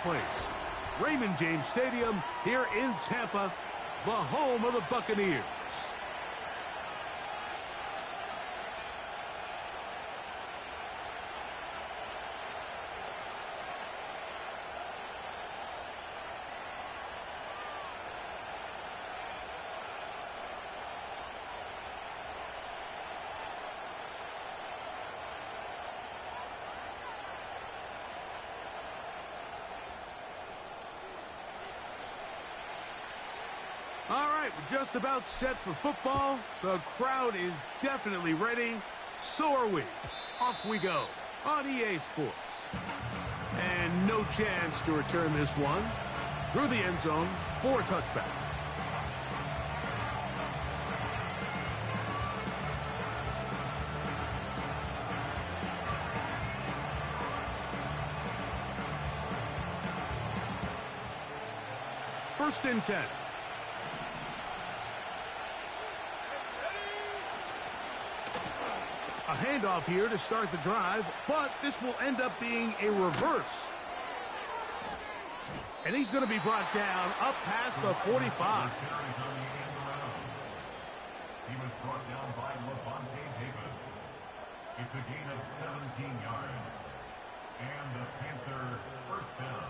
place. Raymond James Stadium here in Tampa, the home of the Buccaneers. All right, we're just about set for football. The crowd is definitely ready. So are we. Off we go on EA Sports. And no chance to return this one. Through the end zone for a touchback. First and 10. A handoff here to start the drive, but this will end up being a reverse. And he's going to be brought down up past the 45. He was brought down by Davis. It's a gain of 17 yards. And the Panther first down.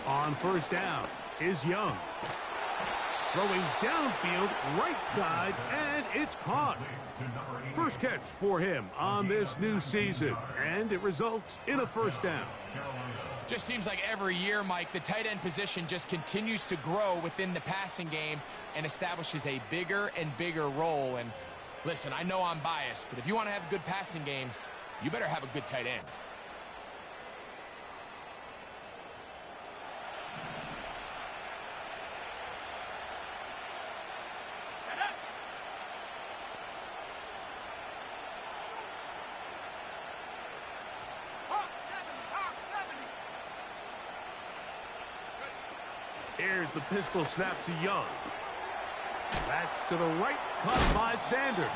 On first down is Young. Throwing downfield, right side, and it's caught. First catch for him on this new season, and it results in a first down. Just seems like every year, Mike, the tight end position just continues to grow within the passing game and establishes a bigger and bigger role. And listen, I know I'm biased, but if you want to have a good passing game, you better have a good tight end. Here's the pistol snap to Young. Back to the right, caught by Sanders.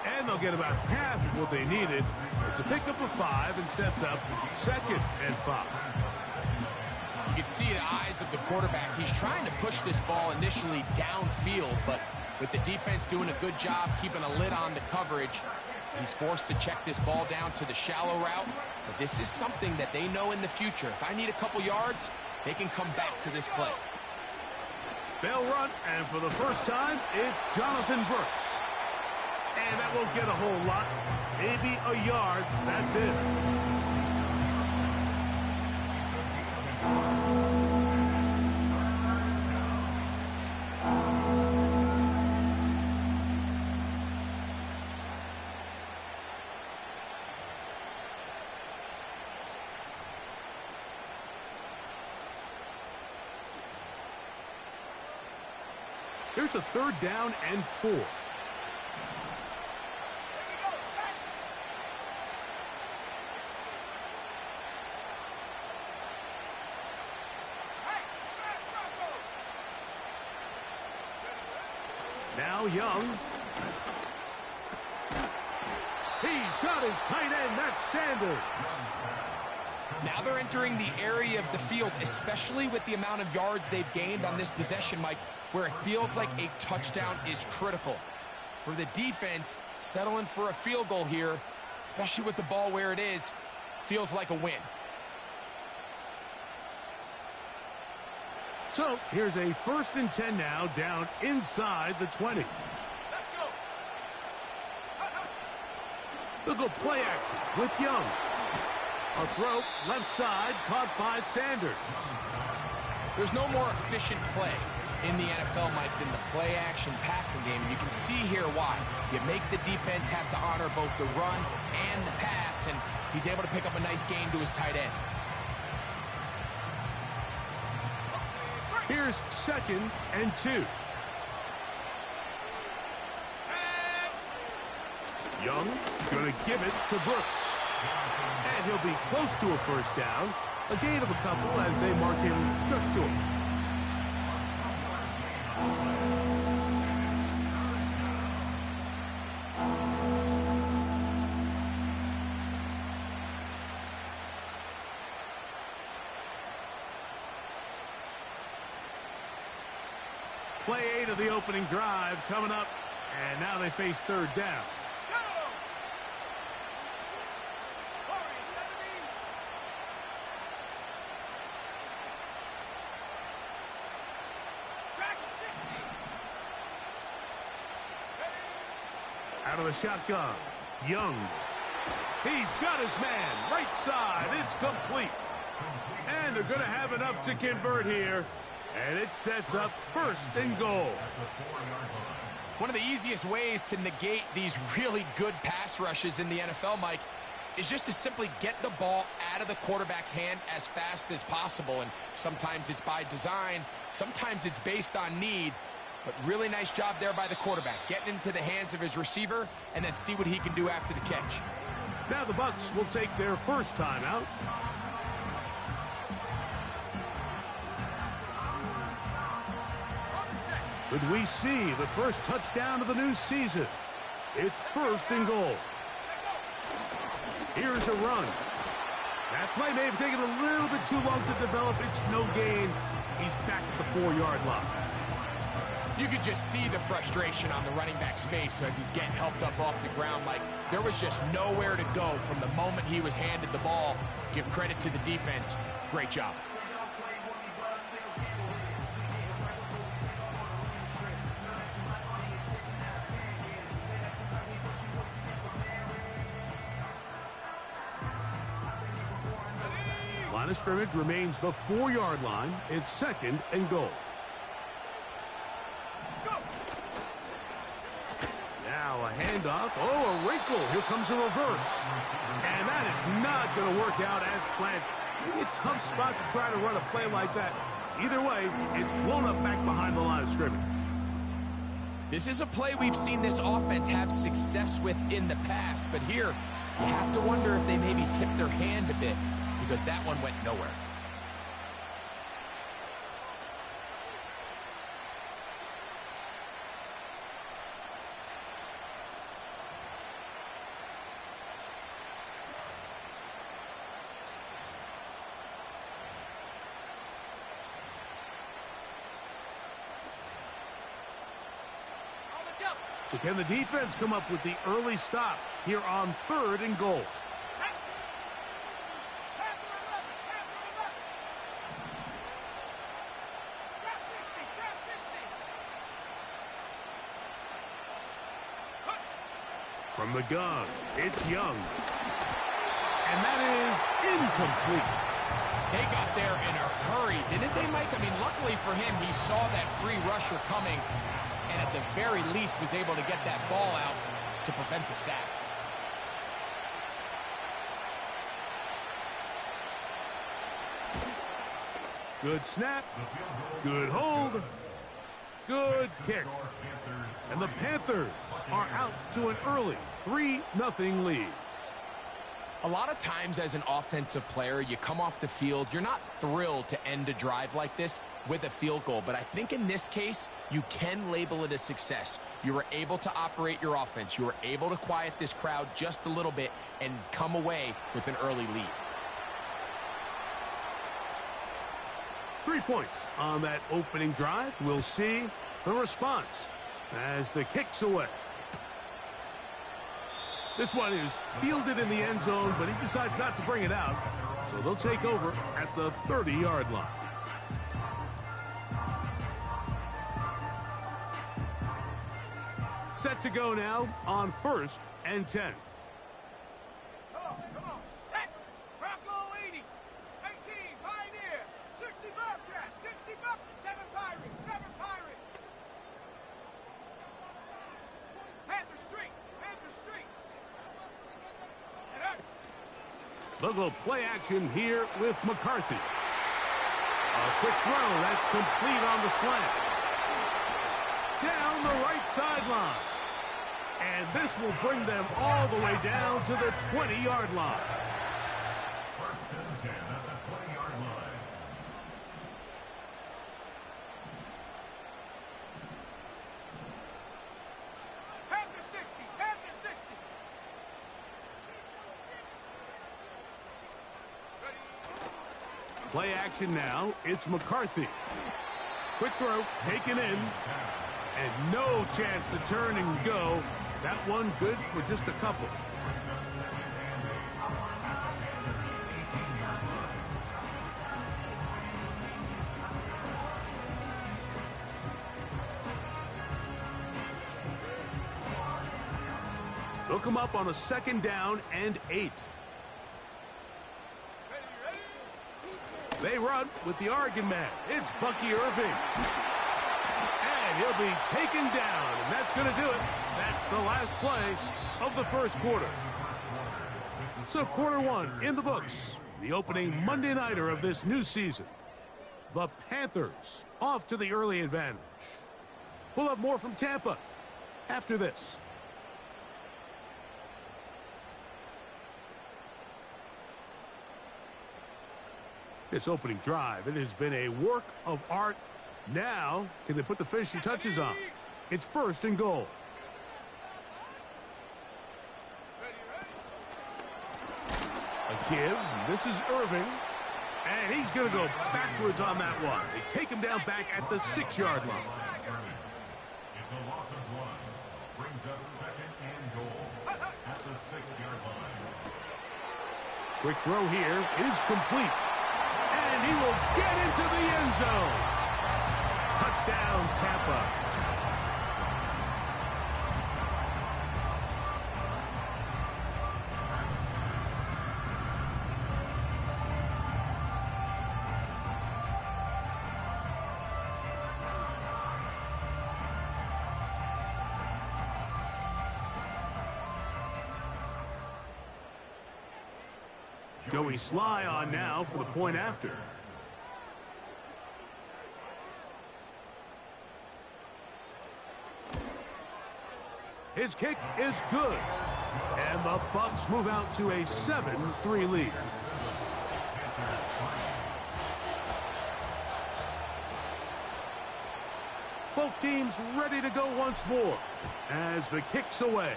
And they'll get about half of what they needed. It's a pickup of 5 and sets up 2nd and 5. You can see the eyes of the quarterback. He's trying to push this ball initially downfield, but with the defense doing a good job keeping a lid on the coverage, he's forced to check this ball down to the shallow route. But this is something that they know in the future. If I need a couple yards, they can come back to this play. They'll run, and for the first time, it's Jonathan Brooks. And that won't get a whole lot. Maybe a yard. That's it. Here's a 3rd down and 4. Now Young. He's got his tight end. That's Sanders. Now they're entering the area of the field, especially with the amount of yards they've gained on this possession, Mike, where it feels like a touchdown is critical. For the defense, settling for a field goal here, especially with the ball where it is, feels like a win. So here's a 1st and 10 now, down inside the 20. They'll go play action with Young. A throw, left side, caught by Sanders. There's no more efficient play in the NFL, Mike, than the play-action passing game. And you can see here why. You make the defense have to honor both the run and the pass, and he's able to pick up a nice gain to his tight end. Here's 2nd and 2. Young going to give it to Bucs. And he'll be close to a first down. A gain of a couple as they mark him just short. Play 8 of the opening drive coming up, and now they face third down. Out of the shotgun, Young. He's got his man, right side, it's complete. And they're going to have enough to convert here. And it sets up first and goal. One of the easiest ways to negate these really good pass rushes in the NFL, Mike, is just to simply get the ball out of the quarterback's hand as fast as possible. And sometimes it's by design, sometimes it's based on need. But really nice job there by the quarterback, getting into the hands of his receiver and then see what he can do after the catch. Now the Bucs will take their first timeout. Could we see the first touchdown of the new season? It's first and goal. Here's a run. That play may have taken a little bit too long to develop. It's no gain. He's back at the 4-yard line. You could just see the frustration on the running back's face as he's getting helped up off the ground. Like, there was just nowhere to go from the moment he was handed the ball. Give credit to the defense. Great job. Line of scrimmage remains the 4-yard line. It's second and goal. Now a handoff. Oh, a wrinkle. Here comes a reverse. And that is not going to work out as planned. Maybe a tough spot to try to run a play like that. Either way, it's blown up back behind the line of scrimmage. This is a play we've seen this offense have success with in the past, but here you have to wonder if they maybe tipped their hand a bit, because that one went nowhere. So can the defense come up with the early stop here on third and goal? From the gun, it's Young. And that is incomplete. They got there in a hurry, didn't they, Mike? I mean, luckily for him, he saw that free rusher coming, and at the very least was able to get that ball out to prevent the sack. Good snap, good hold, good kick. And the Panthers are out to an early 3-0 lead. A lot of times as an offensive player, you come off the field, you're not thrilled to end a drive like this with a field goal. But I think in this case, you can label it a success. You were able to operate your offense. You were able to quiet this crowd just a little bit and come away with an early lead. 3 points on that opening drive. We'll see the response as the kick's away. This one is fielded in the end zone, but he decides not to bring it out. So they'll take over at the 30-yard line. Set to go now on 1st and 10. Come on, set. Bronco 80, 18, Pioneer, 60 Bobcat, 60 Bucs, 7 Pirates, 7 Pirates. Panther Street, Panther Street. They'll go play action here with McCarthy. A quick throw, that's complete on the slant. Down the right sideline. And this will bring them all the way down to the 20-yard line. First and 10 at the 20-yard line. Panther 60, Panther 60. Ready? Play action now. It's McCarthy. Quick throw, taken in. And no chance to turn and go. That one good for just a couple. Hook him up on a 2nd down and 8. They run with the Oregon man. It's Bucky Irving. And he'll be taken down, and that's going to do it. That's the last play of the first quarter. So quarter one in the books. The opening Monday nighter of this new season. The Panthers off to the early advantage. We'll have more from Tampa after this. This opening drive, it has been a work of art. Now, can they put the finishing touches on? It's 1st and goal. A give. This is Irving. And he's going to go backwards on that one. They take him down back at the 6-yard line. It's a loss of 1. Brings up 2nd and goal at the 6-yard line. Quick throw here is complete. And he will get into the end zone. Touchdown, Tampa. Joey Sly on now for the point after. His kick is good. And the Bucs move out to a 7-3 lead. Both teams ready to go once more as the kick's away.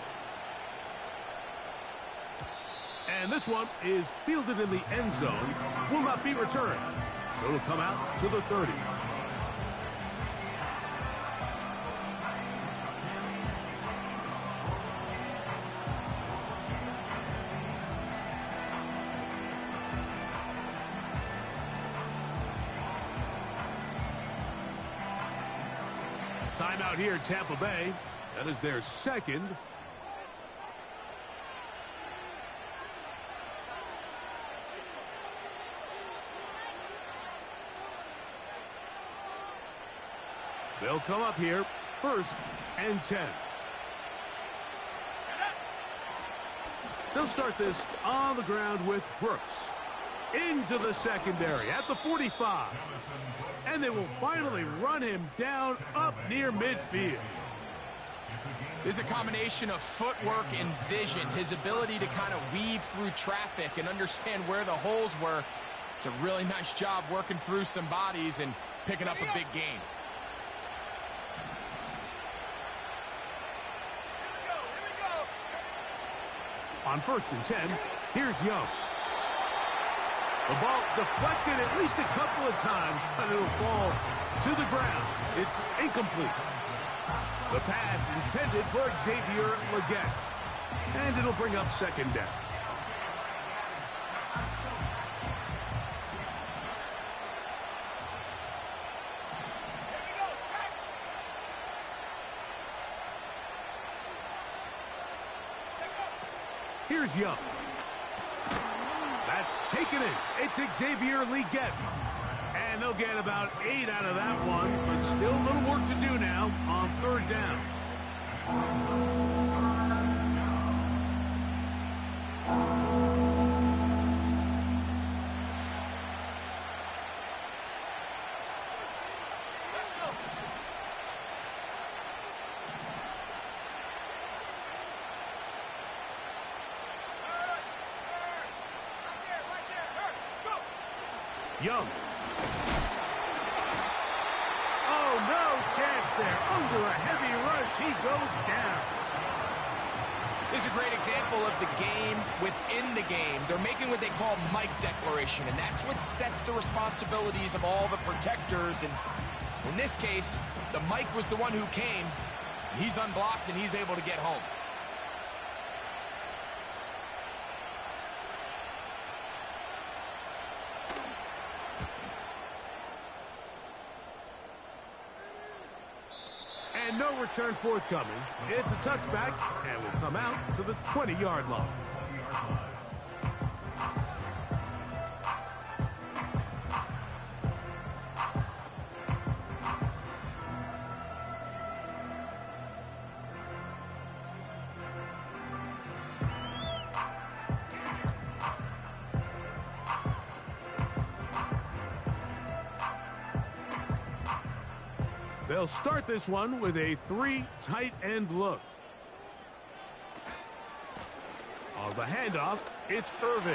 And this one is fielded in the end zone. Will not be returned. So it'll come out to the 30. Timeout here, Tampa Bay. That is their 2nd. They'll come up here, 1st and 10. They'll start this on the ground with Brooks. Into the secondary at the 45. And they will finally run him down up near midfield. There's a combination of footwork and vision, his ability to kind of weave through traffic and understand where the holes were. It's a really nice job working through some bodies and picking up a big gain. On 1st and 10, here's Young. The ball deflected at least a couple of times, but it'll fall to the ground. It's incomplete. The pass intended for Xavier Legette. And it'll bring up 2nd down. Here's Young. That's taken in. It's Xavier Legette. And they'll get about 8 out of that one, but still a little work to do now on 3rd down. Young. Oh, no chance there. Under a heavy rush, he goes down. This is a great example of the game within the game. They're making what they call Mike declaration, and that's what sets the responsibilities of all the protectors. And in this case, the Mike was the one who came. He's unblocked, and he's able to get home. And no return forthcoming. It's a touchback and will come out to the 20-yard line. They'll start this one with a 3 tight end look. On the handoff, it's Irving.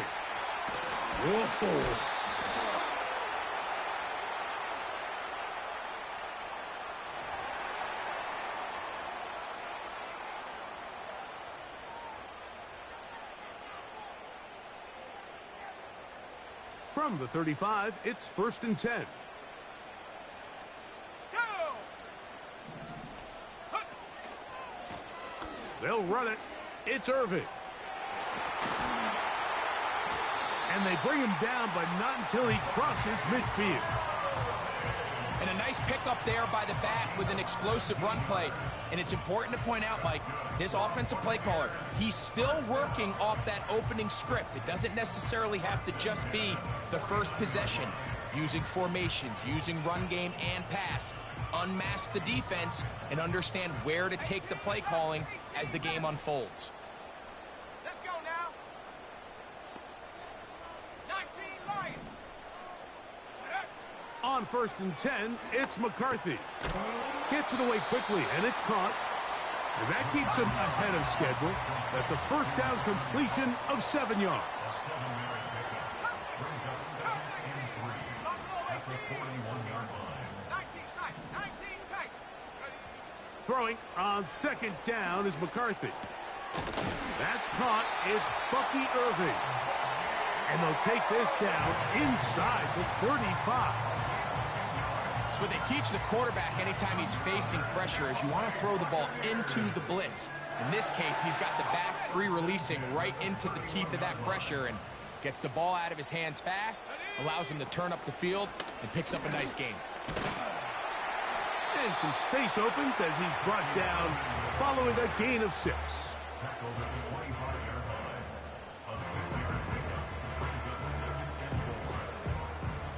Whoa. From the 35, it's 1st and 10. They'll run it. It's Irving. And they bring him down, but not until he crosses midfield. And a nice pickup there by the back with an explosive run play. And it's important to point out, Mike, this offensive play caller, he's still working off that opening script. It doesn't necessarily have to just be the first possession. Using formations, using run game and pass. Unmask the defense and understand where to take the play calling as the game unfolds. Let's go now. 19 Lions. On 1st and 10, it's McCarthy. Gets it away quickly, and it's caught. And that keeps him ahead of schedule. That's a first down completion of 7 yards. Throwing on 2nd down is McCarthy. That's caught. It's Bucky Irving. And they'll take this down inside the 35. So what they teach the quarterback anytime he's facing pressure is you want to throw the ball into the blitz. In this case, he's got the back 3 releasing right into the teeth of that pressure and gets the ball out of his hands fast, allows him to turn up the field, and picks up a nice gain. And some space opens as he's brought down following a gain of 6.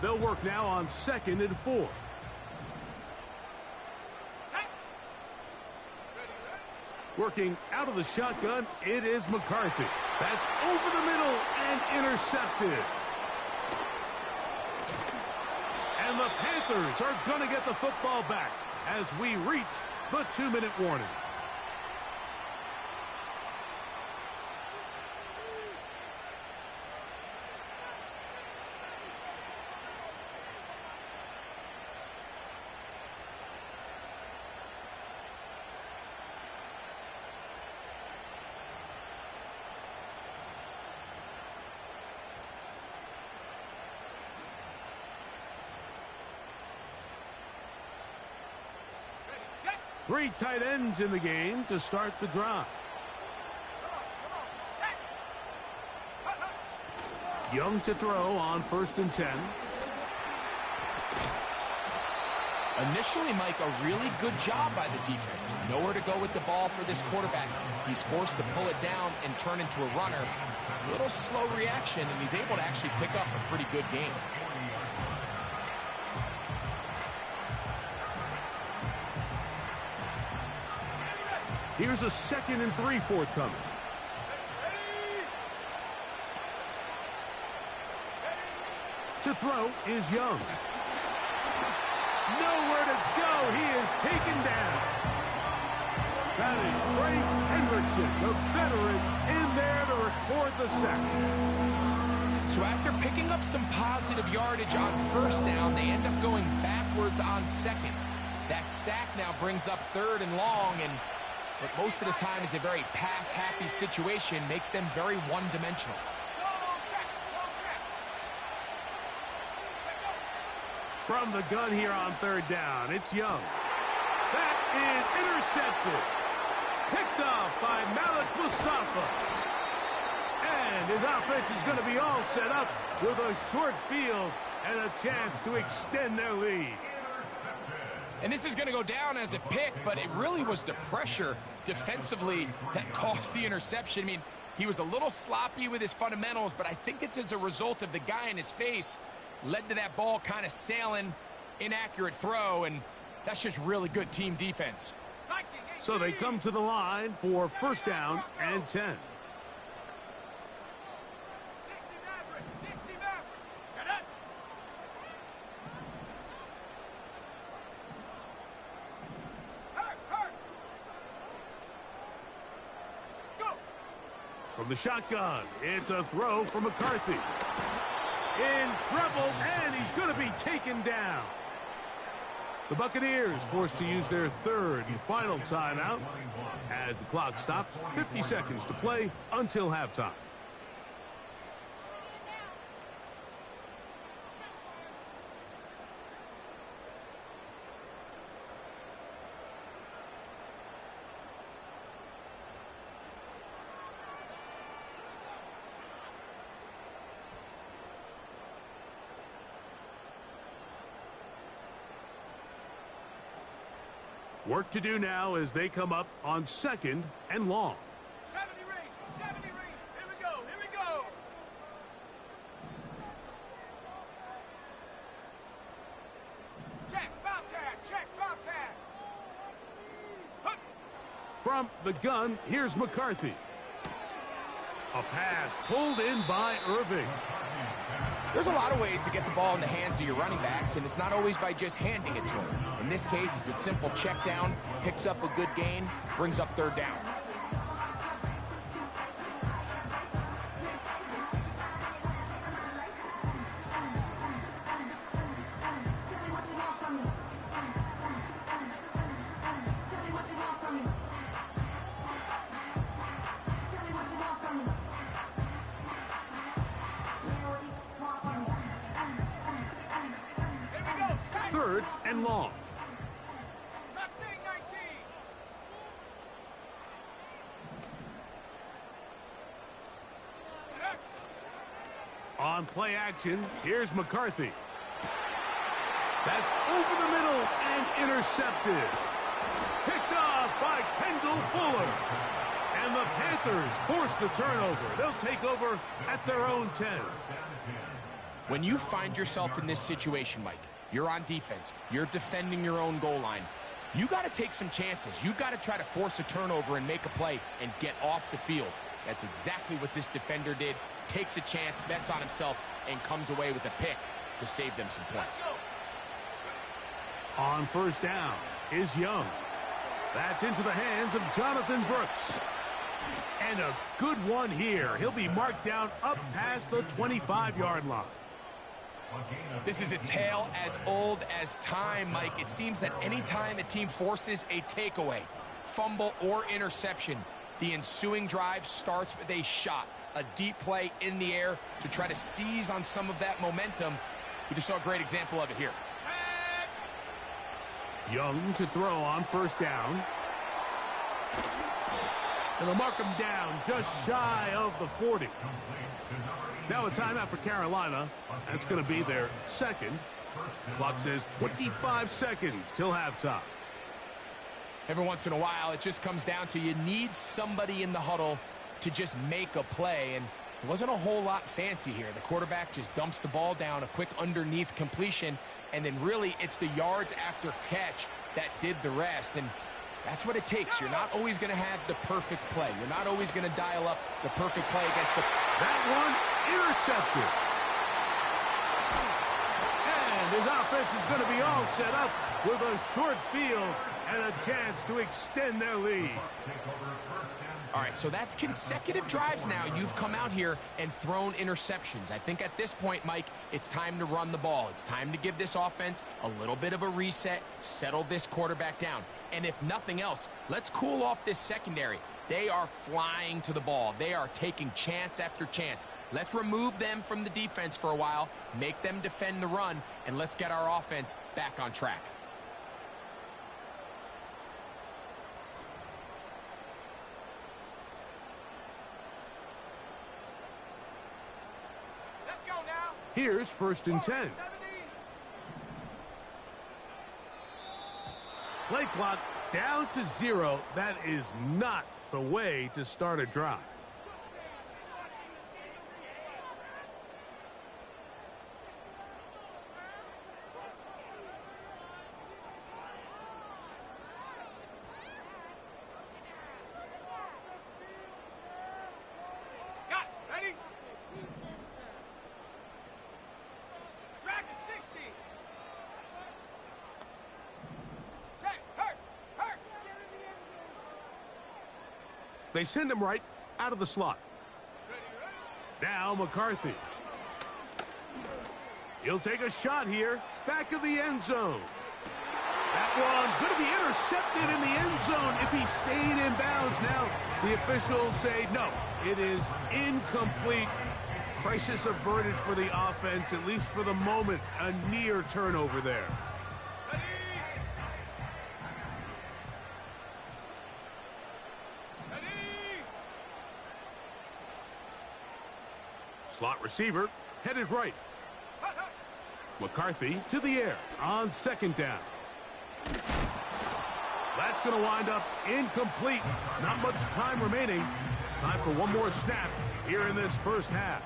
They'll work now on 2nd and 4. Working out of the shotgun, it is McCarthy. That's over the middle and intercepted. And the Panthers are going to get the football back as we reach the 2-minute warning. Three tight ends in the game to start the drive. Young to throw on 1st and 10. Initially, Mike, a really good job by the defense. Nowhere to go with the ball for this quarterback. He's forced to pull it down and turn into a runner. A little slow reaction, and he's able to actually pick up a pretty good game. Here's a 2nd and 3 forthcoming. To throw is Young. Nowhere to go. He is taken down. That is Trey Hendrickson, the veteran, in there to record the sack. So after picking up some positive yardage on first down, they end up going backwards on second. That sack now brings up third and long, and what most of the time is a very pass-happy situation makes them very one-dimensional. From the gun here on third down, it's Young. That is intercepted. Picked off by Malik Mustafa. And his offense is going to be all set up with a short field and a chance to extend their lead. And this is going to go down as a pick, but it really was the pressure defensively that caused the interception. I mean, he was a little sloppy with his fundamentals, but I think it's as a result of the guy in his face led to that ball kind of sailing, inaccurate throw, and that's just really good team defense. So they come to the line for first down and 10. From the shotgun, it's a throw from McCarthy. In trouble, and he's going to be taken down. The Buccaneers forced to use their third and final timeout as the clock stops. 50 seconds to play until halftime. Work to do now as they come up on second and long. 70 range, 70 range. Here we go, here we go. Check, Bobcat. Hup. From the gun, here's McCarthy. A pass pulled in by Irving. There's a lot of ways to get the ball in the hands of your running backs, and it's not always by just handing it to them. In this case, it's a simple check down, picks up a good gain, brings up third down. Third and long. Mustang 19. On play action, here's McCarthy. That's over the middle and intercepted. Picked off by Kendall Fuller. And the Panthers force the turnover. They'll take over at their own 10. When you find yourself in this situation, Mike, you're on defense, you're defending your own goal line, you got to take some chances. You got to try to force a turnover and make a play and get off the field. That's exactly what this defender did. Takes a chance, bets on himself, and comes away with a pick to save them some points. On first down is Young. That's into the hands of Jonathan Brooks. And a good one here. He'll be marked down up past the 25-yard line. This is a tale as old as time, Mike. It seems that anytime a team forces a takeaway, fumble, or interception, the ensuing drive starts with a shot, a deep play in the air to try to seize on some of that momentum. We just saw a great example of it here. Young to throw on first down. And they'll mark him down just shy of the 40. Now a timeout for Carolina. That's going to be their second. Clock says 25 seconds till halftime. Every once in a while, it just comes down to you need somebody in the huddle to just make a play. And it wasn't a whole lot fancy here. The quarterback just dumps the ball down, a quick underneath completion, and then really it's the yards after catch that did the rest. And that's what it takes. You're not always going to have the perfect play. You're not always going to dial up the perfect play against the... That one intercepted. And his offense is going to be all set up with a short field and a chance to extend their lead. All right, so that's consecutive drives now. You've come out here and thrown interceptions. I think at this point, Mike, it's time to run the ball. It's time to give this offense a little bit of a reset, settle this quarterback down. And if nothing else, let's cool off this secondary. They are flying to the ball. They are taking chance after chance. Let's remove them from the defense for a while, make them defend the run, and let's get our offense back on track. Here's 1st and 10. Play clock down to 0. That is not the way to start a drive. They send him right out of the slot. Now McCarthy. He'll take a shot here. Back of the end zone. That one going to be intercepted in the end zone if he stayed in bounds. Now the officials say no. It is incomplete. Crisis averted for the offense, at least for the moment. A near turnover there. Slot receiver, headed right. McCarthy to the air on 2nd down. That's going to wind up incomplete. Not much time remaining. Time for one more snap here in this first half.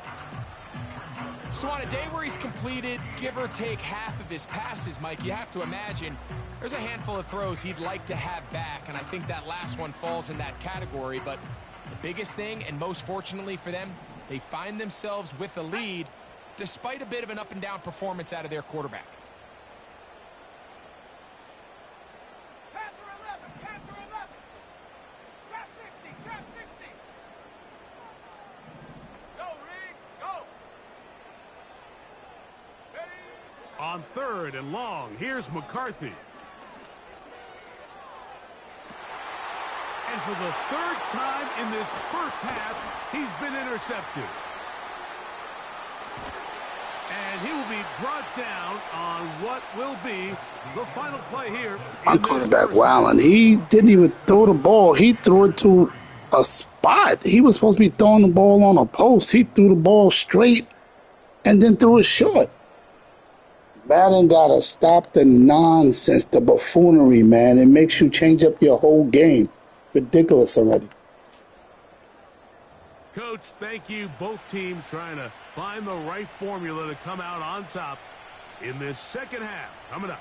So on a day where he's completed, give or take half of his passes, Mike, you have to imagine there's a handful of throws he'd like to have back, and I think that last one falls in that category. But the biggest thing, and most fortunately for them, they find themselves with a lead despite a bit of an up-and-down performance out of their quarterback. Panther 11. Trap 60. Trap 60. Go, Reed. Go. Ready. On 3rd and long, here's McCarthy. And for the 3rd time in this first half, he's been intercepted. And he will be brought down on what will be the final play here. My quarterback, wildin'. He didn't even throw the ball. He threw it to a spot. He was supposed to be throwing the ball on a post. He threw the ball straight and then threw it short. Madden got to stop the nonsense, the buffoonery, man. It makes you change up your whole game. Ridiculous already. Coach, thank you. Both teams trying to find the right formula to come out on top in this second half. Coming up.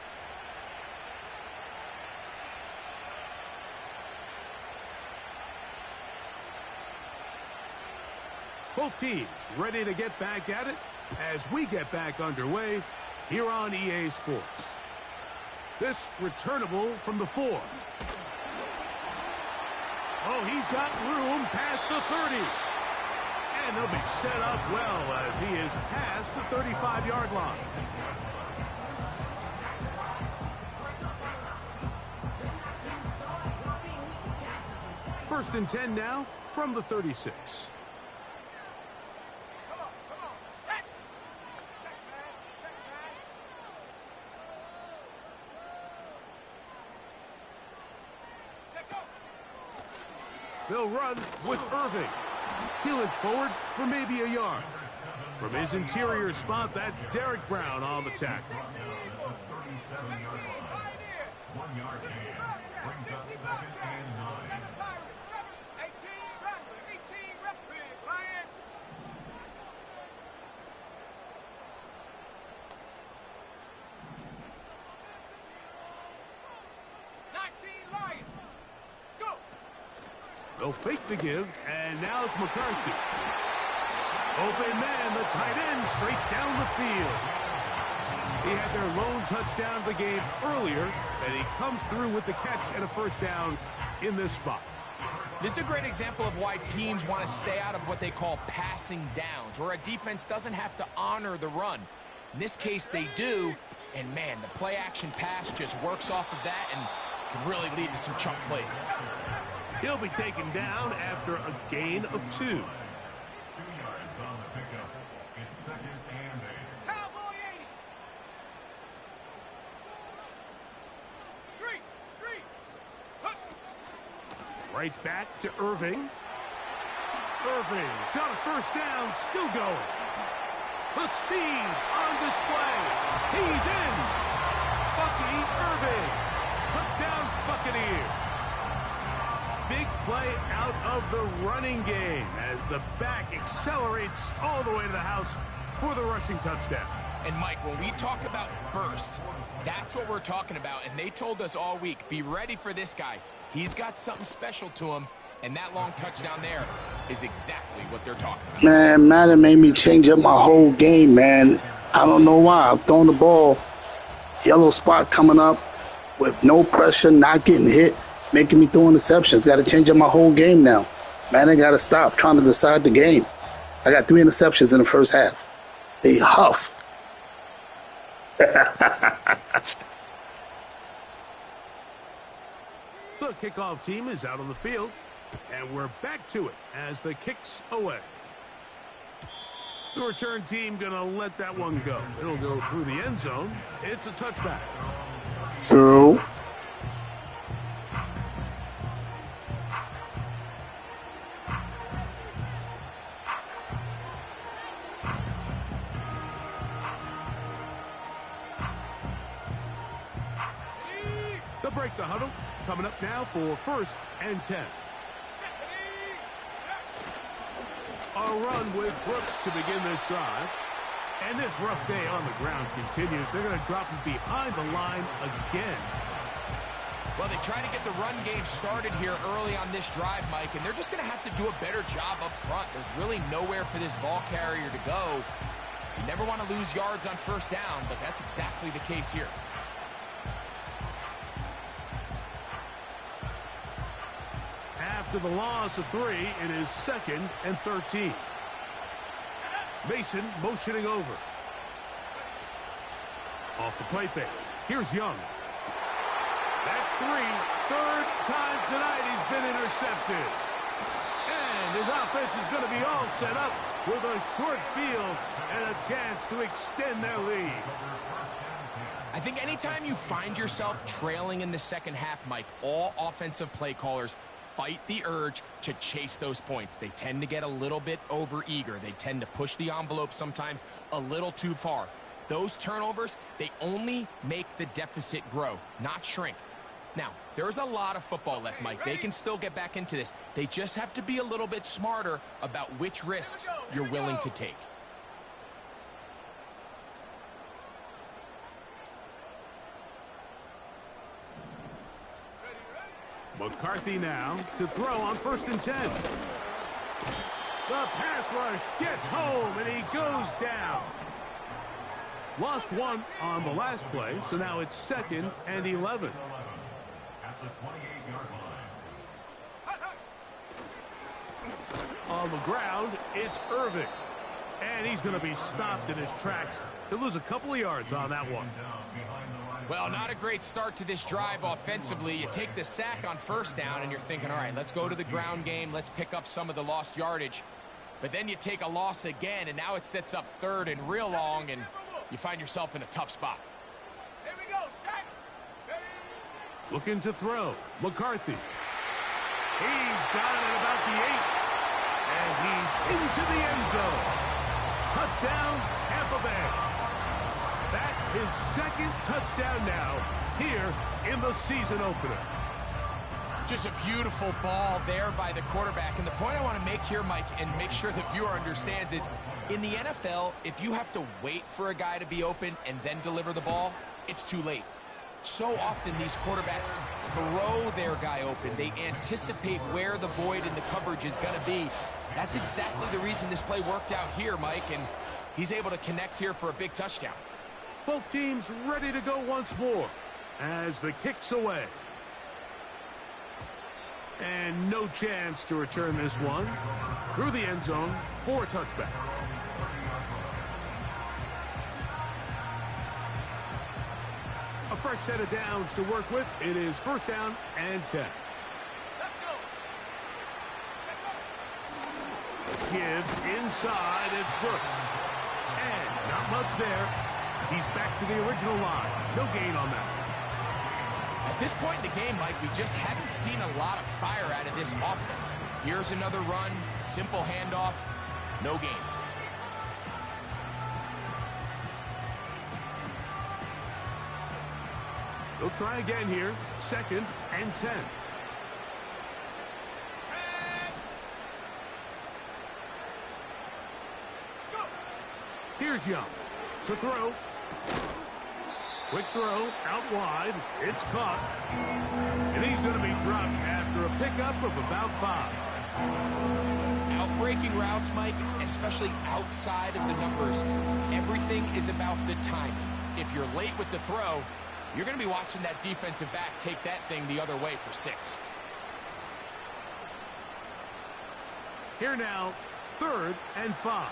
Both teams ready to get back at it as we get back underway here on EA Sports. This returnable from the 4. Oh, he's got room past the 30. And they'll be set up well as he is past the 35-yard line. First and 10 now from the 36. Come on. Set. Check smash. Check go. They'll run with Irving. He'll inch forward for maybe a yard. From his interior spot, that's Derek Brown on the tackle. 1 yard gain. Brings up 2nd and 9. 18 rep Lion. Lion. Go. They'll fake the give, and now it's McCarthy. Open man, the tight end, straight down the field. He had their lone touchdown of the game earlier, and he comes through with the catch and a first down in this spot. This is a great example of why teams want to stay out of what they call passing downs, where a defense doesn't have to honor the run. In this case, they do, and man, the play-action pass just works off of that and can really lead to some chunk plays. He'll be taken down after a gain of 2. 2 yards on the pickup. It's 2nd and 8. Cowboy 80. Street. Hook. Right back to Irving. Irving's got a first down, still going. The speed on display. He's in. Bucky Irving. Touchdown Buccaneers. Big play out of the running game as the back accelerates all the way to the house for the rushing touchdown. And Mike, when we talk about burst, that's what we're talking about. And they told us all week, be ready for this guy. He's got something special to him. And that long touchdown there is exactly what they're talking about. Man, Madden made me change up my whole game, man. I don't know why. I'm throwing the ball, yellow spot coming up with no pressure, not getting hit, making me throw interceptions. Got to change up my whole game now. Madden got to stop trying to decide the game. I got 3 interceptions in the first half. They huff. The kickoff team is out on the field, and we're back to it as the kick's away. The return team going to let that one go. It'll go through the end zone. It's a touchback. True. They'll break the huddle. Coming up now for 1st and 10. A run with Bucs to begin this drive. And this rough day on the ground continues. They're going to drop him behind the line again. Well, they try to get the run game started here early on this drive, Mike, and they're just going to have to do a better job up front. There's really nowhere for this ball carrier to go. You never want to lose yards on 1st down, but that's exactly the case here. After the loss of 3, it is 2nd and 13. Mason motioning over. Off the play fake. Here's Young. That's 3. 3rd time tonight he's been intercepted. And his offense is going to be all set up with a short field and a chance to extend their lead. I think anytime you find yourself trailing in the second half, Mike, all offensive play callers fight the urge to chase those points. They tend to get a little bit overeager. They tend to push the envelope sometimes a little too far. Those turnovers, they only make the deficit grow, not shrink. Now, there's a lot of football left, Mike. They can still get back into this. They just have to be a little bit smarter about which risks you're willing to take. McCarthy now to throw on 1st and 10. The pass rush gets home, and he goes down. Lost 1 on the last play, so now it's 2nd and 11. At the 28-yard line. On the ground, it's Irving. And he's going to be stopped in his tracks. He'll lose a couple of yards on that one. Well, not a great start to this drive offensively. You take the sack on 1st down, and you're thinking, all right, let's go to the ground game. Let's pick up some of the lost yardage. But then you take a loss again, and now it sets up 3rd and real long, and you find yourself in a tough spot. Here we go, set. Looking to throw. McCarthy. He's got it at about the 8. And he's into the end zone. Touchdown, Tampa Bay. That is 2nd touchdown now here in the season opener. Just a beautiful ball there by the quarterback. And the point I want to make here, Mike, and make sure the viewer understands is, in the NFL, if you have to wait for a guy to be open and then deliver the ball, it's too late. So often these quarterbacks throw their guy open. They anticipate where the void in the coverage is going to be. That's exactly the reason this play worked out here, Mike, and he's able to connect here for a big touchdown. Both teams ready to go once more as the kick's away. And no chance to return this one. Through the end zone for a touchback. A fresh set of downs to work with. It is first down and 10. Let's go. Give inside. It's Bucs. And not much there. He's back to the original line. No gain on that. At this point in the game, Mike, we just haven't seen a lot of fire out of this offense. Here's another run, simple handoff, no gain. They'll try again here. Second and 10. Here's Young to throw. Quick throw out wide. It's caught. And he's going to be dropped after a pickup of about 5. Outbreaking routes, Mike, especially outside of the numbers, everything is about the timing. If you're late with the throw, you're going to be watching that defensive back take that thing the other way for 6. Here now, third and 5.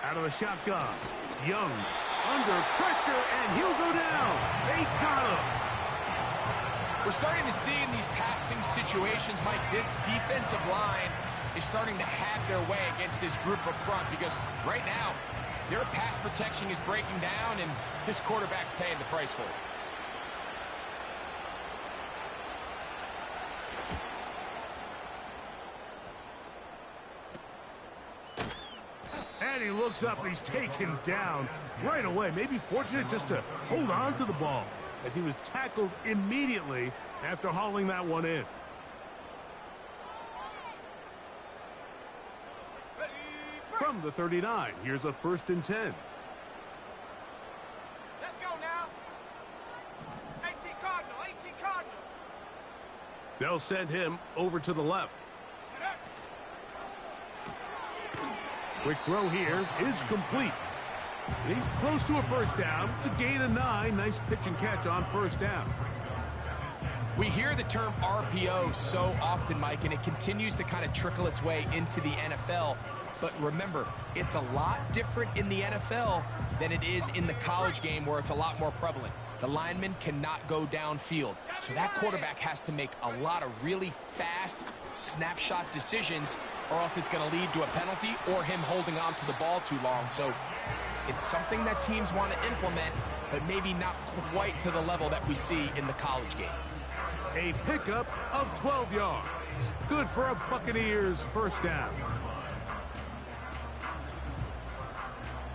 Out of the shotgun. Young under pressure, and he'll go down. They got him. We're starting to see in these passing situations, Mike, this defensive line is starting to have their way against this group up front because right now, their pass protection is breaking down, and this quarterback's paying the price for it. And he looks up, and he's taken down right away. Maybe fortunate just to hold on to the ball as he was tackled immediately after hauling that one in. From the 39, here's a first and 10. Let's go now. 18 Cardinal, 18 Cardinal. They'll send him over to the left. Quick throw here is complete. And he's close to a first down. It's a gain of 9. Nice pitch and catch on first down. We hear the term RPO so often, Mike, and it continues to kind of trickle its way into the NFL. But remember, it's a lot different in the NFL than it is in the college game where it's a lot more prevalent. The lineman cannot go downfield. So that quarterback has to make a lot of really fast snapshot decisions or else it's going to lead to a penalty or him holding on to the ball too long. So it's something that teams want to implement, but maybe not quite to the level that we see in the college game. A pickup of 12 yards. Good for a Buccaneers first down.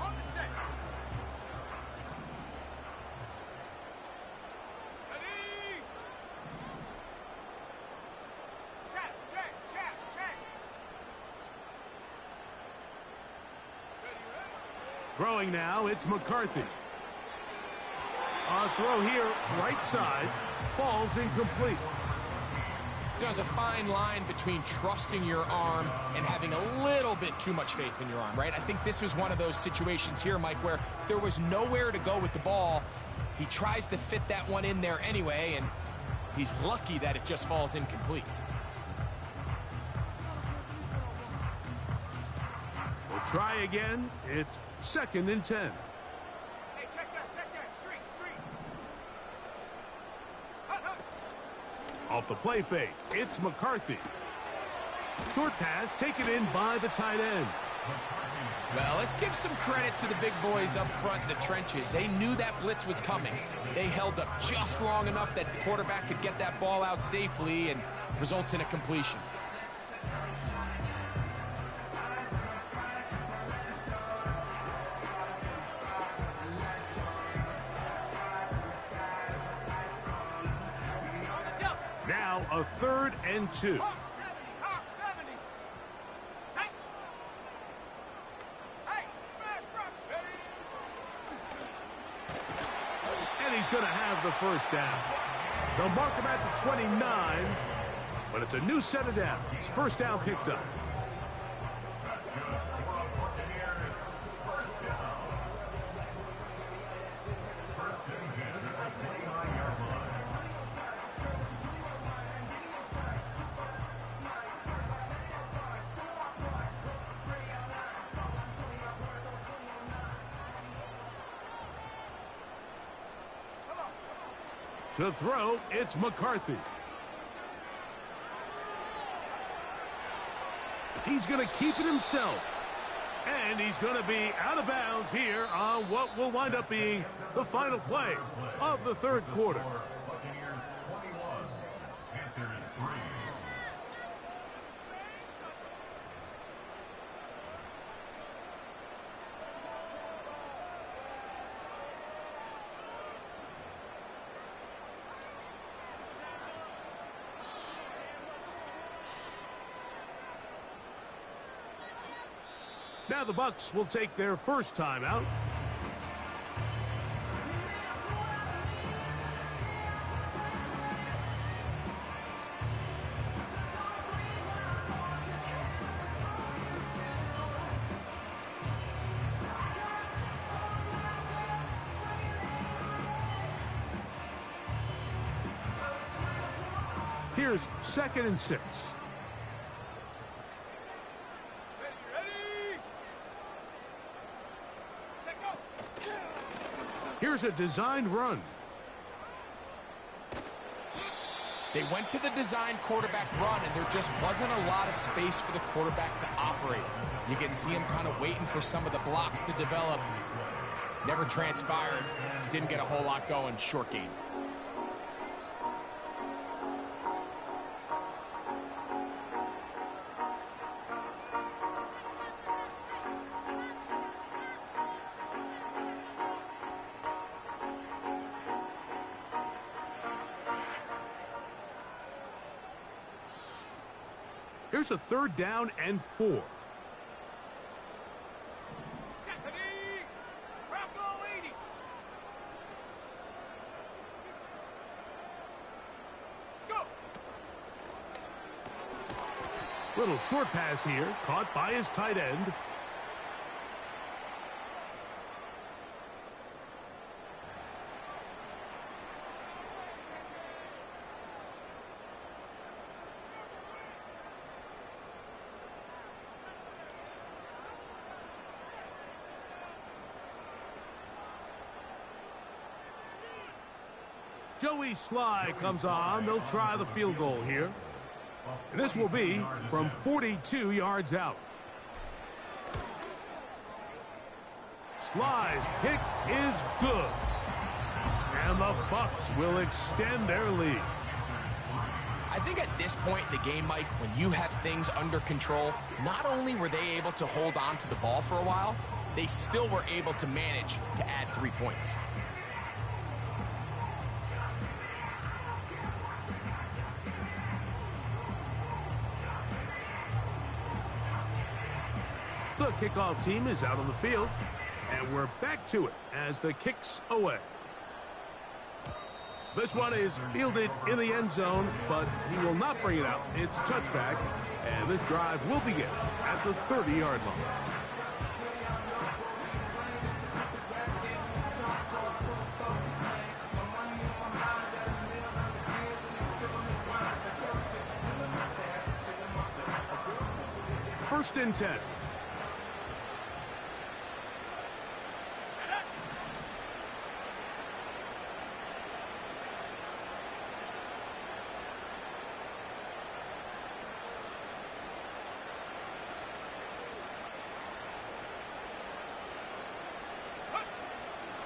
On the set. Ready. Check, check, check, check. Ready, ready. Throwing now, it's McCarthy. A throw here, right side, falls incomplete. There's a fine line between trusting your arm and having a little bit too much faith in your arm, right? I think this was one of those situations here, Mike, where there was nowhere to go with the ball. He tries to fit that one in there anyway, and he's lucky that it just falls incomplete. We'll try again. It's second and 10. Hey, check that, street, street. Hut, hut. Off the play fake, it's McCarthy. Short pass taken in by the tight end. Well, let's give some credit to the big boys up front in the trenches. They knew that blitz was coming. They held up just long enough that the quarterback could get that ball out safely and results in a completion. Now a third and 2. Hawk 70. Check. Hey, smash rock. Ready. And he's going to have the first down. They'll mark him at the 29, but it's a new set of downs. First down picked up. To throw, it's McCarthy. He's going to keep it himself. And he's going to be out of bounds here on what will wind up being the final play of the third quarter. Buccaneers 21, Panthers 3. Now the Bucs will take their first timeout. Here's 2nd and 6. Here's a designed run. They went to the designed quarterback run, and there just wasn't a lot of space for the quarterback to operate. You can see him kind of waiting for some of the blocks to develop. Never transpired. Didn't get a whole lot going. Short game. Here's a 3rd down and 4. Little short pass here, caught by his tight end. Joey Sly comes on. They'll try the field goal here. And this will be from 42 yards out. Sly's kick is good. And the Bucs will extend their lead. I think at this point in the game, Mike, when you have things under control, not only were they able to hold on to the ball for a while, they still were able to manage to add 3 points. The kickoff team is out on the field, and we're back to it as the kick's away. This one is fielded in the end zone, but he will not bring it out. It's touchback, and this drive will begin at the 30-yard line. First and 10.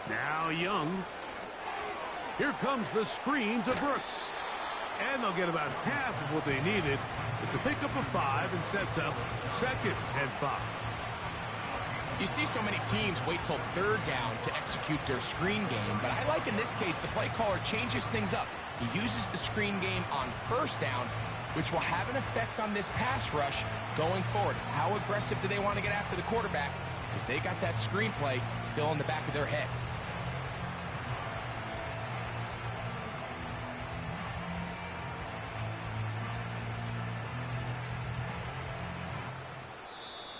Now Young. Here comes the screen to Brooks. And they'll get about half of what they needed. It's a pickup of 5 and sets up 2nd and 5. You see so many teams wait till 3rd down to execute their screen game, but I like in this case the play caller changes things up. He uses the screen game on 1st down, which will have an effect on this pass rush going forward. How aggressive do they want to get after the quarterback? Because they got that screen play still in the back of their head.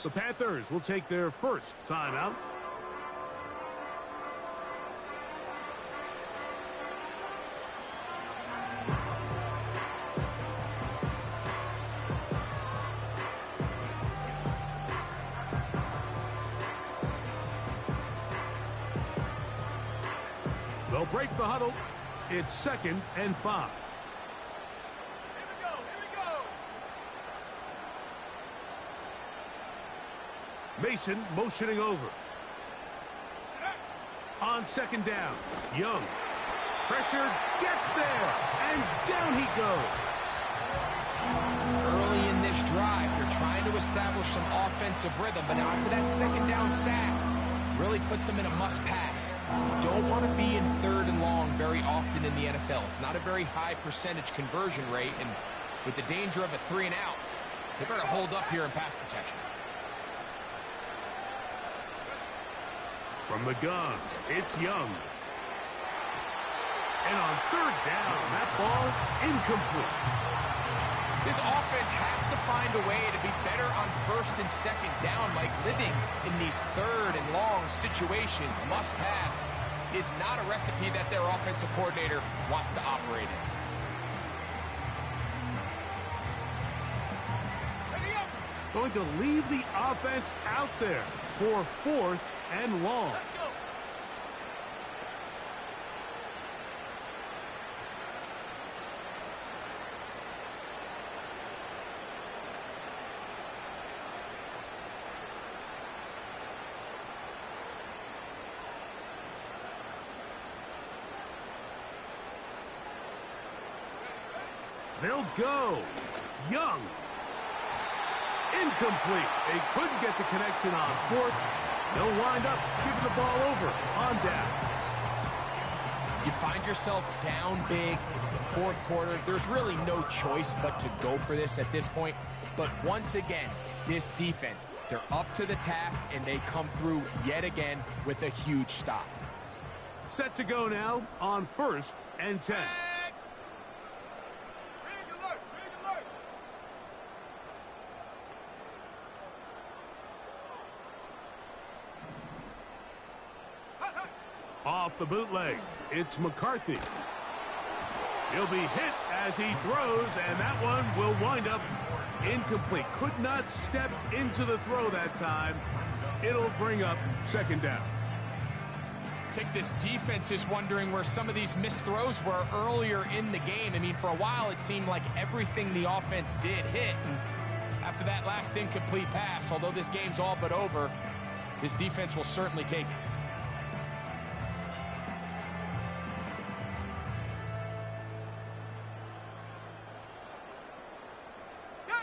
The Panthers will take their first timeout. They'll break the huddle. It's 2nd and 5. Here we go, here we go. Mason motioning over. On 2nd down, Young. Pressure gets there, and down he goes. Early in this drive, they're trying to establish some offensive rhythm, but now after that 2nd down sack, really puts them in a must-pass. You don't want to be in 3rd and long very often in the NFL. It's not a very high percentage conversion rate, and with the danger of a 3 and out, they better hold up here in pass protection. From the gun, it's Young. And on 3rd down, that ball incomplete. This offense has to find a way to be better on 1st and 2nd down, Mike. Living in these 3rd and long situations, must pass, is not a recipe that their offensive coordinator wants to operate in. Going to leave the offense out there for 4th and long. Let's go. They'll go. Young. Incomplete. They couldn't get the connection on 4th. They'll wind up giving the ball over on downs. You find yourself down big. It's the 4th quarter. There's really no choice but to go for this at this point. But once again, this defense, they're up to the task, and they come through yet again with a huge stop. Set to go now on 1st and 10. Big alert, big alert. Off the bootleg, it's McCarthy. He'll be hit as he throws, and that one will wind up incomplete. Could not step into the throw that time. It'll bring up 2nd down. I think this defense is wondering where some of these missed throws were earlier in the game. I mean, for a while, it seemed like everything the offense did hit. And after that last incomplete pass, although this game's all but over, this defense will certainly take it. Go!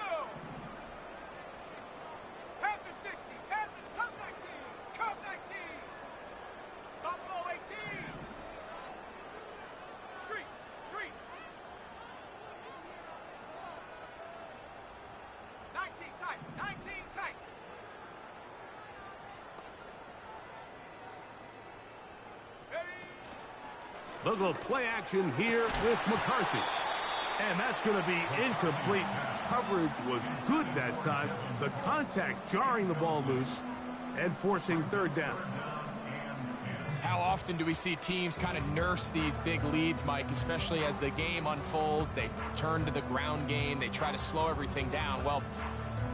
Panthers 60, Panthers, Cup 19, Cup 19. Buffalo 18. Street, street. 19 tight, 19 tight. Ready? They'll go play action here with McCarthy. And that's going to be incomplete. Coverage was good that time. The contact jarring the ball loose and forcing 3rd down. How often do we see teams kind of nurse these big leads, Mike, especially as the game unfolds? They turn to the ground game. They try to slow everything down. Well,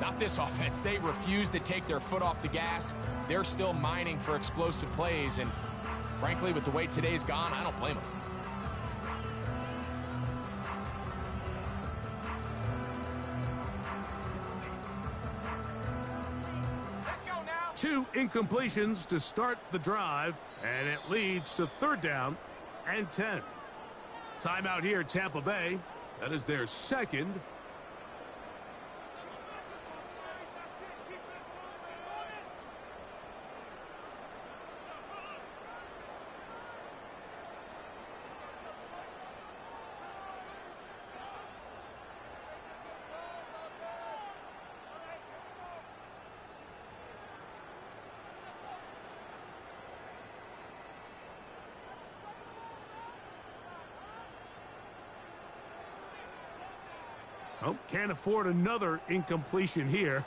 not this offense. They refuse to take their foot off the gas. They're still mining for explosive plays. And frankly, with the way today's gone, I don't blame them. Let's go now. 2 incompletions to start the drive, and it leads to 3rd down and 10. Timeout here, Tampa Bay. That is their 2nd. Oh, can't afford another incompletion here.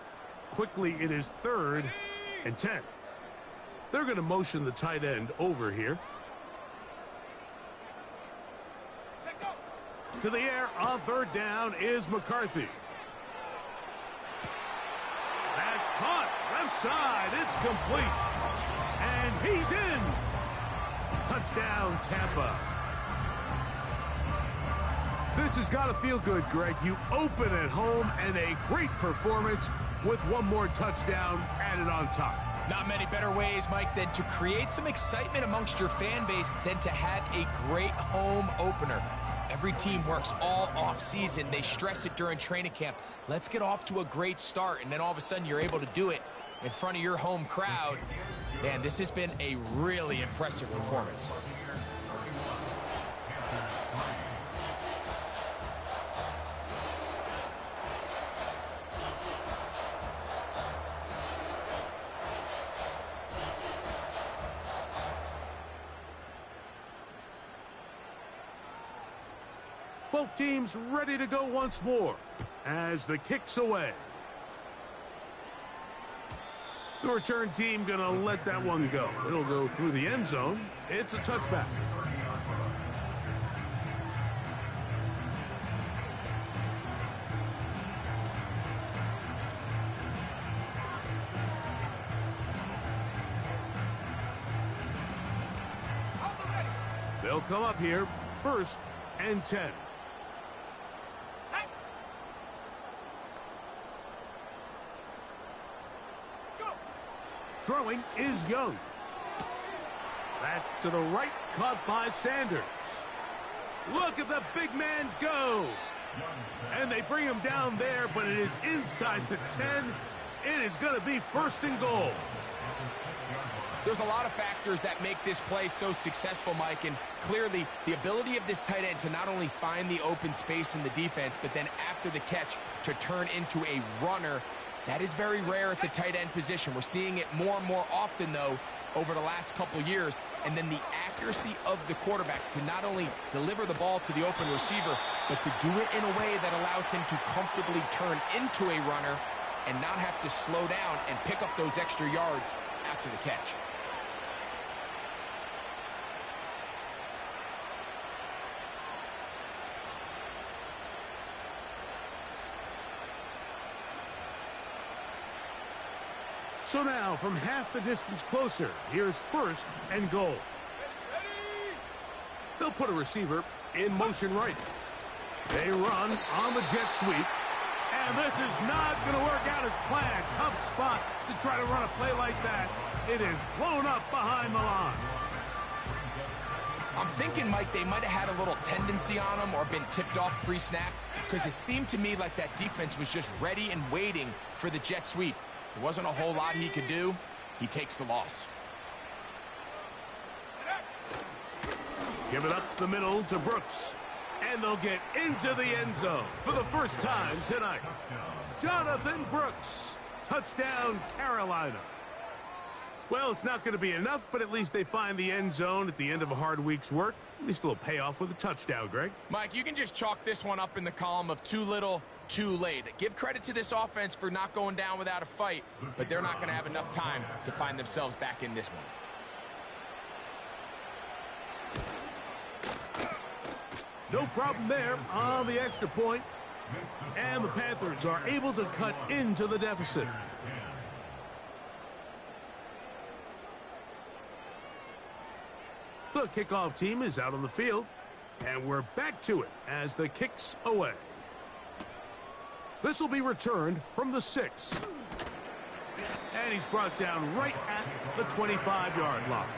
Quickly, it is 3rd and 10. They're going to motion the tight end over here. To the air on 3rd down is McCarthy. That's caught. Left side. It's complete. And he's in. Touchdown, Tampa. This has got to feel good, Greg. You open at home and a great performance with one more touchdown added on top. Not many better ways, Mike, than to create some excitement amongst your fan base than to have a great home opener. Every team works all off-season. They stress it during training camp. Let's get off to a great start, and then all of a sudden you're able to do it in front of your home crowd. Man, this has been a really impressive performance. Both teams ready to go once more as the kick's away. The return team gonna let that one go. It'll go through the end zone. It's a touchback. They'll come up here, 1st and 10. Throwing is Young. That's to the right, caught by Sanders. Look at the big man go. And they bring him down there, but it is inside the 10. It is going to be 1st and goal. There's a lot of factors that make this play so successful, Mike, and clearly the ability of this tight end to not only find the open space in the defense, but then after the catch to turn into a runner. That is very rare at the tight end position. We're seeing it more and more often, though, over the last couple years. And then the accuracy of the quarterback to not only deliver the ball to the open receiver, but to do it in a way that allows him to comfortably turn into a runner and not have to slow down and pick up those extra yards after the catch. So now, from half the distance closer, here's 1st and goal. They'll put a receiver in motion right. They run on the jet sweep. And this is not going to work out as planned. Tough spot to try to run a play like that. It is blown up behind the line. I'm thinking, Mike, they might have had a little tendency on him or been tipped off pre-snap, because it seemed to me like that defense was just ready and waiting for the jet sweep. There wasn't a whole lot he could do. He takes the loss. Give it up the middle to Brooks. And they'll get into the end zone for the first time tonight. Jonathan Brooks. Touchdown, Carolina. Well, it's not going to be enough, but at least they find the end zone at the end of a hard week's work. At least a little payoff with a touchdown, Greg. Mike, you can just chalk this one up in the column of too little, too late. Give credit to this offense for not going down without a fight, but they're not going to have enough time to find themselves back in this one. No problem there on the extra point. And the Panthers are able to cut into the deficit. The kickoff team is out on the field. And we're back to it as the kick's away. This will be returned from the 6. And he's brought down right at the 25-yard line.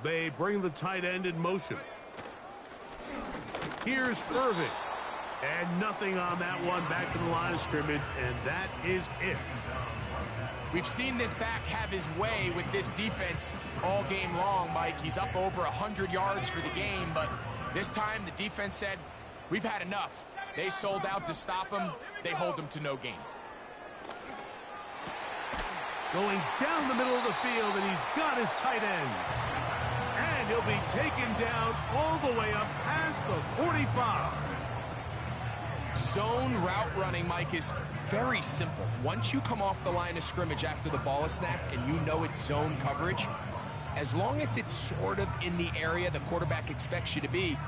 They bring the tight end in motion. Here's Irving. And nothing on that one, back to the line of scrimmage, and that is it. We've seen this back have his way with this defense all game long, Mike. He's up over 100 yards for the game, but this time the defense said, we've had enough. They sold out to stop him. They hold him to no gain. Going down the middle of the field, and he's got his tight end. And he'll be taken down all the way up past the 45. Zone route running, Mike, is very simple. Once you come off the line of scrimmage after the ball is snapped and you know it's zone coverage, as long as it's sort of in the area the quarterback expects you to be,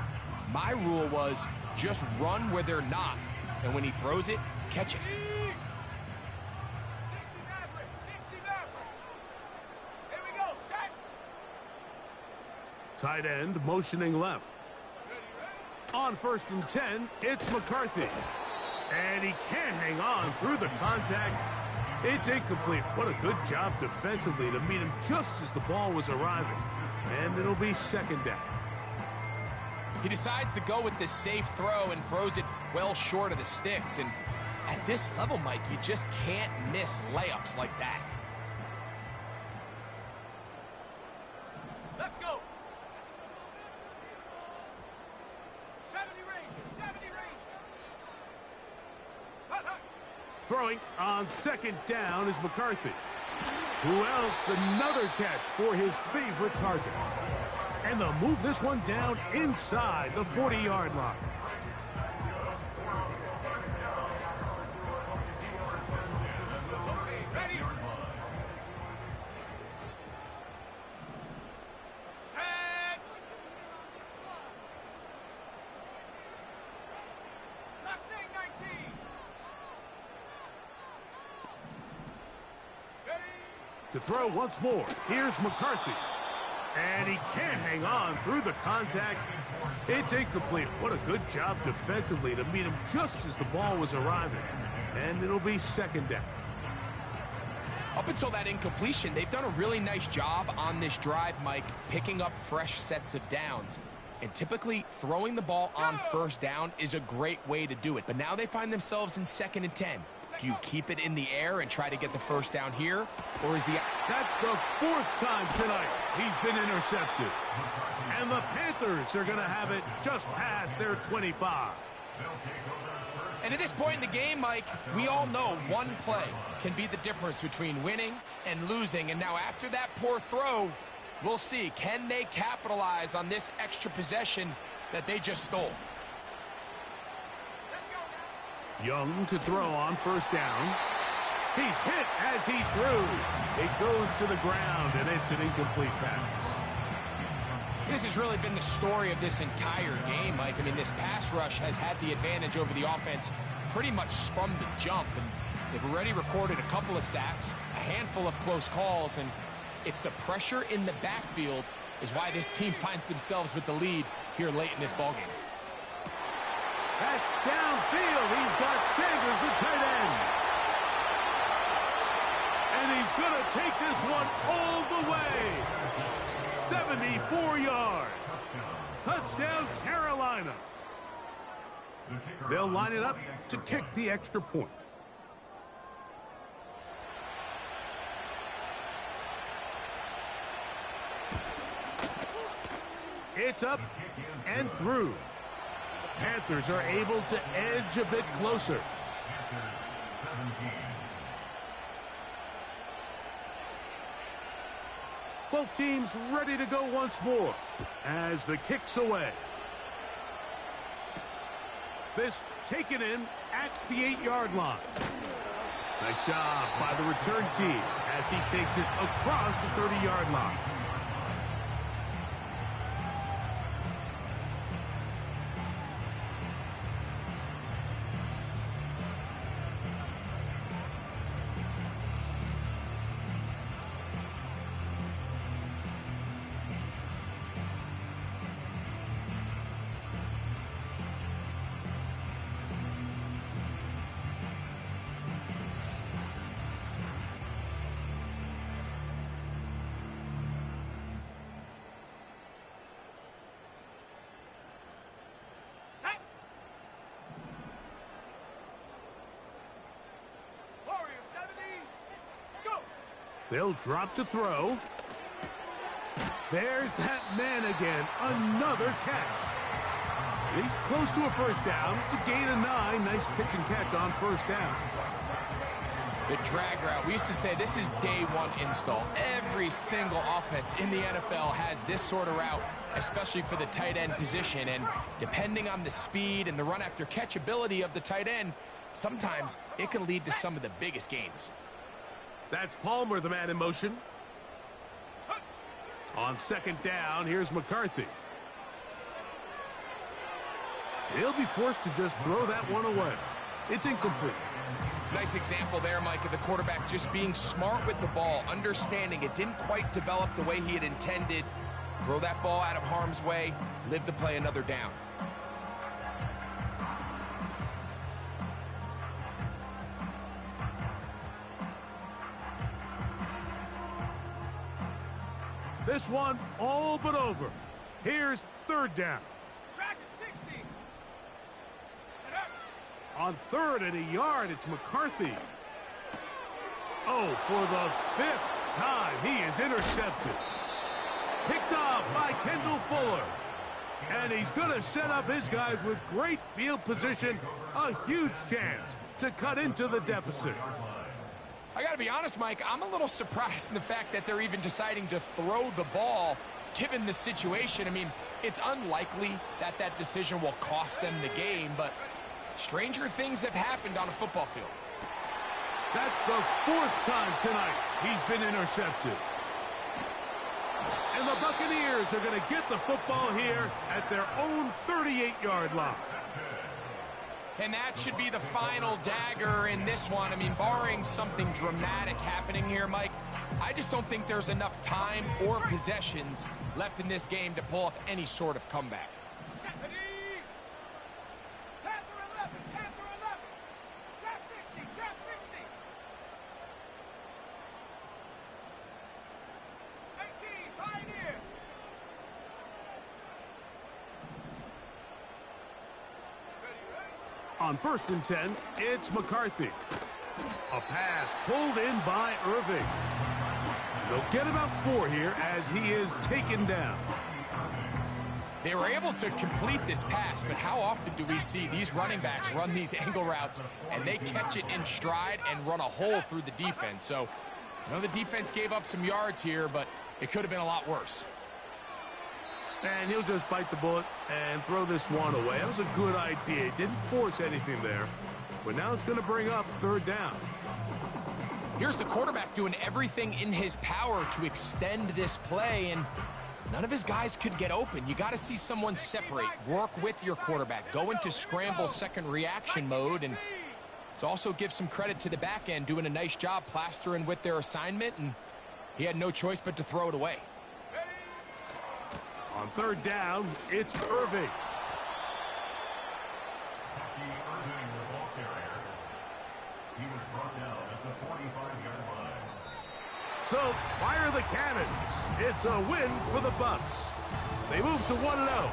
my rule was just run where they're not. And when he throws it, catch it. 60 Maverick. Here we go, set. Tight end motioning left. On 1st and 10, it's McCarthy. And he can't hang on through the contact. It's incomplete. What a good job defensively to meet him just as the ball was arriving. And it'll be 2nd down. He decides to go with the safe throw and throws it well short of the sticks. And at this level, Mike, you just can't miss layups like that. Let's go. 70 Rangers, 70 Rangers. Hut, hut. Throwing on 2nd down is McCarthy. Who else? Another catch for his favorite target. And they'll move this one down inside the 40-yard line. Ready. Set. Mustang 19. Ready. To throw once more, here's McCarthy. And he can't hang on through the contact. It's incomplete. What a good job defensively to meet him just as the ball was arriving. And it'll be 2nd down. Up until that incompletion, they've done a really nice job on this drive, Mike, picking up fresh sets of downs. And typically, throwing the ball on 1st down is a great way to do it. But now they find themselves in 2nd and 10. Do you keep it in the air and try to get the 1st down here? Or is the... That's the 4th time tonight he's been intercepted. And the Panthers are going to have it just past their 25. And at this point in the game, Mike, we all know one play can be the difference between winning and losing. And now after that poor throw, we'll see. Can they capitalize on this extra possession that they just stole? Young to throw on 1st down. He's hit as he threw. It goes to the ground, and it's an incomplete pass. This has really been the story of this entire game, Mike. I mean, this pass rush has had the advantage over the offense pretty much from the jump. And they've already recorded a couple of sacks, a handful of close calls, and it's the pressure in the backfield is why this team finds themselves with the lead here late in this ballgame. That's downfield. He's got Sanders, the tight end. And he's going to take this one all the way. 74 yards. Touchdown, Carolina. They'll line it up to kick the extra point. It's up and through. Panthers are able to edge a bit closer. Both teams ready to go once more as the kick's away. This taken in at the 8-yard line. Nice job by the return team as he takes it across the 30-yard line. They'll drop to throw. There's that man again. Another catch. He's close to a 1st down to gain a 9. Nice pitch and catch on 1st down. The drag route. We used to say this is day one install. Every single offense in the NFL has this sort of route, especially for the tight end position. And depending on the speed and the run after catch ability of the tight end, sometimes it can lead to some of the biggest gains. That's Palmer, the man in motion. On second down, here's McCarthy. He'll be forced to just throw that one away. It's incomplete. Nice example there, Mike, of the quarterback just being smart with the ball, understanding it didn't quite develop the way he had intended. Throw that ball out of harm's way, live to play another down. This one all but over. Here's third down. Track at 60. On third and a yard, it's McCarthy. Oh, for the fifth time, he is intercepted. Picked off by Kendall Fuller. And he's going to set up his guys with great field position. A huge chance to cut into the deficit. I got to be honest, Mike, I'm a little surprised in the fact that they're even deciding to throw the ball given the situation. I mean, it's unlikely that that decision will cost them the game, but stranger things have happened on a football field. That's the fourth time tonight he's been intercepted. And the Buccaneers are going to get the football here at their own 38-yard line. And that should be the final dagger in this one. I mean, barring something dramatic happening here, Mike, I just don't think there's enough time or possessions left in this game to pull off any sort of comeback. On 1st and 10, it's McCarthy. A pass pulled in by Irving. They'll get about 4 here as he is taken down. They were able to complete this pass, but how often do we see these running backs run these angle routes and they catch it in stride and run a hole through the defense? So, I know the defense gave up some yards here, but it could have been a lot worse. And he'll just bite the bullet and throw this one away. That was a good idea. He didn't force anything there. But now it's going to bring up third down. Here's the quarterback doing everything in his power to extend this play, and none of his guys could get open. You got to see someone separate, work with your quarterback, go into scramble second reaction mode, and let's also give some credit to the back end doing a nice job plastering with their assignment, and he had no choice but to throw it away. On third down, it's Irving. Irving, the ball carrier. He was brought down at the 45-yard line. So, fire the cannons. It's a win for the Bucs. They move to 1-0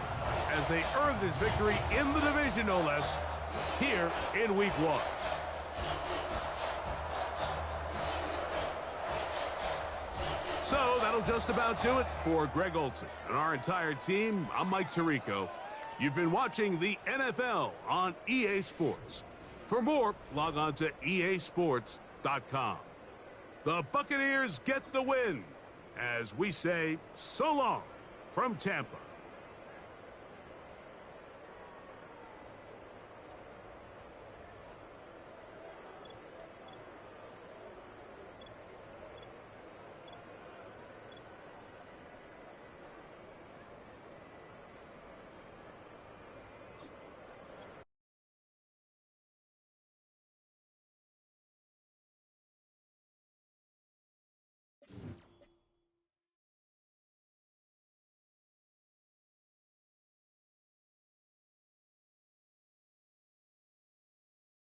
as they earn this victory in the division, no less, here in Week 1. So that'll just about do it for Greg Olsen and our entire team. I'm Mike Tirico. You've been watching the NFL on EA Sports. For more, log on to easports.com. The Buccaneers get the win as we say so long from Tampa.